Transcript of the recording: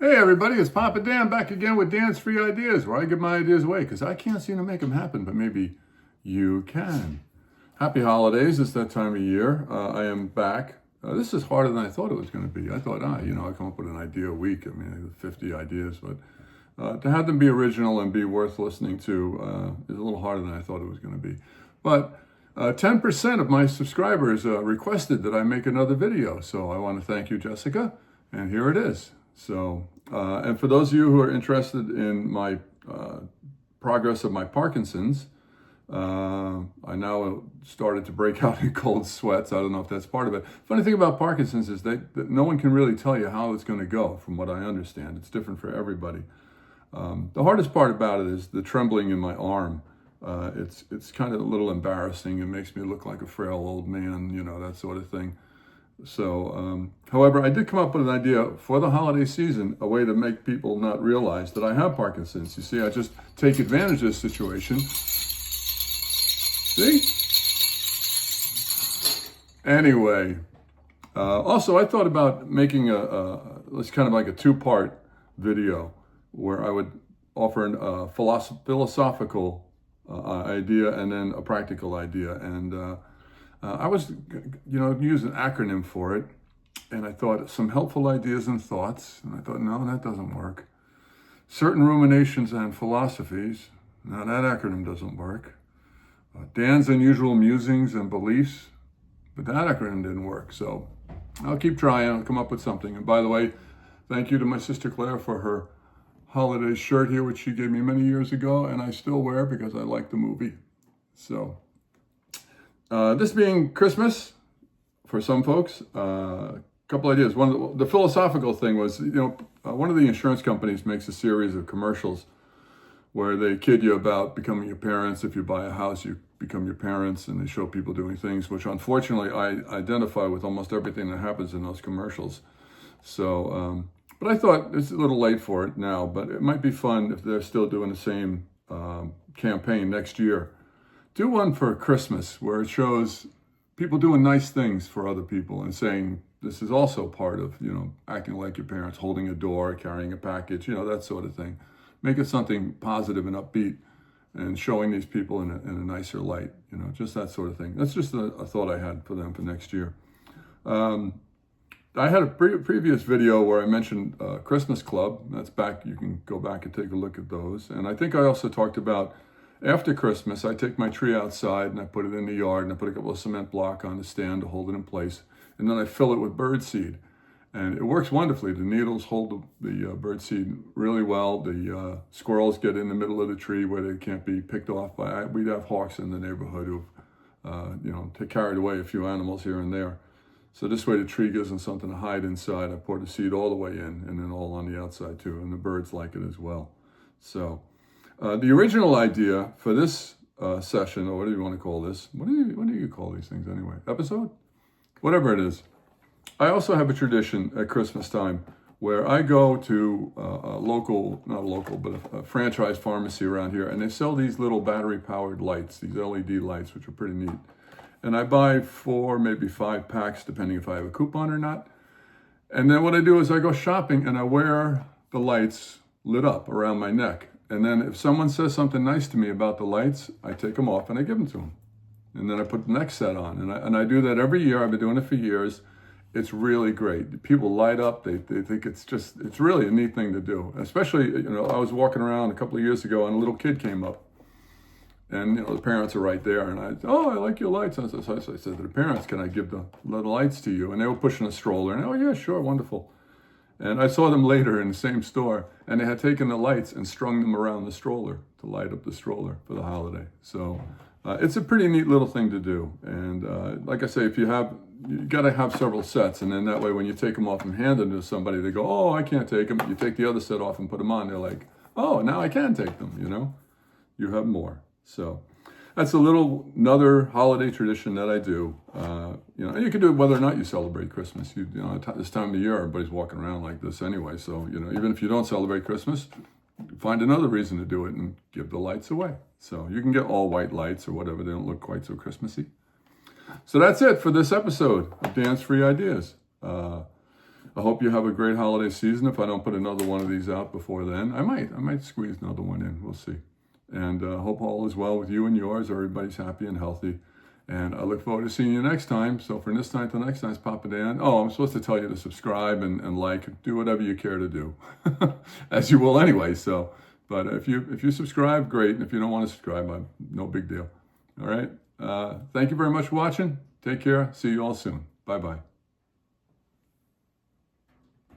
Hey everybody, it's Papa Dan back again with Dan's Free Ideas, where I give my ideas away because I can't seem to make them happen, but maybe you can. Happy holidays, it's that time of year. I am back. This is harder than I thought it was going to be. I thought, I come up with an idea a week. I mean, 50 ideas, but to have them be original and be worth listening to is a little harder than I thought it was going to be. But 10% of my subscribers requested that I make another video, so I want to thank you, Jessica, and here it is. So, and for those of you who are interested in my progress of my Parkinson's, I now started to break out in cold sweats. I don't know if that's part of it. Funny thing about Parkinson's is that no one can really tell you how it's going to go, from what I understand. It's different for everybody. The hardest part about it is the trembling in my arm. It's kind of a little embarrassing. It makes me look like a frail old man, that sort of thing. So, however, I did come up with an idea for the holiday season, a way to make people not realize that I have Parkinson's. You see, I just take advantage of this situation. See? Anyway, also I thought about making it's kind of like a two-part video where I would offer a philosophical idea and then a practical idea. And I was, use an acronym for it, and I thought some helpful ideas and thoughts, and I thought, no, that doesn't work. Certain ruminations and philosophies, now that acronym doesn't work. Dan's unusual musings and beliefs, but that acronym didn't work. So I'll keep trying, I'll come up with something. And by the way, thank you to my sister Claire for her holiday shirt here, which she gave me many years ago, and I still wear because I like the movie. So. This being Christmas, for some folks, a couple ideas. One of the philosophical thing was, one of the insurance companies makes a series of commercials where they kid you about becoming your parents. If you buy a house, you become your parents, and they show people doing things, which unfortunately I identify with almost everything that happens in those commercials. So, but I thought it's a little late for it now, but it might be fun if they're still doing the same campaign next year. Do one for Christmas where it shows people doing nice things for other people and saying this is also part of, acting like your parents, holding a door, carrying a package, that sort of thing. Make it something positive and upbeat and showing these people in a nicer light, just that sort of thing. That's just a thought I had for them for next year. I had a previous video where I mentioned Christmas Club. That's back. You can go back and take a look at those. And I think I also talked about after Christmas, I take my tree outside and I put it in the yard and I put a couple of cement block on the stand to hold it in place. And then I fill it with bird seed. And it works wonderfully. The needles hold the bird seed really well. The squirrels get in the middle of the tree where they can't be picked off by. We'd have hawks in the neighborhood who've, carried away a few animals here and there. So this way the tree gives them something to hide inside. I pour the seed all the way in and then all on the outside too. And the birds like it as well. So. The original idea for this session, or whatever you want to call this, what do you call these things anyway? Episode? Whatever it is. I also have a tradition at Christmas time where I go to a franchise pharmacy around here, and they sell these little battery-powered lights, these LED lights, which are pretty neat. And I buy 4, maybe 5 packs, depending if I have a coupon or not. And then what I do is I go shopping and I wear the lights lit up around my neck. And then if someone says something nice to me about the lights, I take them off and I give them to them. And then I put the next set on. And I do that every year. I've been doing it for years. It's really great. People light up. They think it's really a neat thing to do. Especially, I was walking around a couple of years ago and a little kid came up. And, the parents are right there. And I like your lights. And so I said to the parents, can I give the little lights to you? And they were pushing a stroller. And, oh, yeah, sure, wonderful. And I saw them later in the same store, and they had taken the lights and strung them around the stroller to light up the stroller for the holiday. So it's a pretty neat little thing to do. And like I say, you got to have several sets, and then that way when you take them off and hand them to somebody, they go, oh, I can't take them. You take the other set off and put them on. They're like, oh, now I can take them, You have more. So that's another holiday tradition that I do. You can do it whether or not you celebrate Christmas. At this time of year, everybody's walking around like this anyway. So, even if you don't celebrate Christmas, find another reason to do it and give the lights away. So you can get all white lights or whatever. They don't look quite so Christmassy. So that's it for this episode of Dan's Free Ideas. I hope you have a great holiday season. If I don't put another one of these out before then, I might squeeze another one in. We'll see. And hope all is well with you and yours. Everybody's happy and healthy. And I look forward to seeing you next time. So from this time till next time, it's Papa Dan. Oh, I'm supposed to tell you to subscribe and like, do whatever you care to do, as you will anyway. So, but if you subscribe, great. And if you don't want to subscribe, no big deal. All right. Thank you very much for watching. Take care. See you all soon. Bye-bye.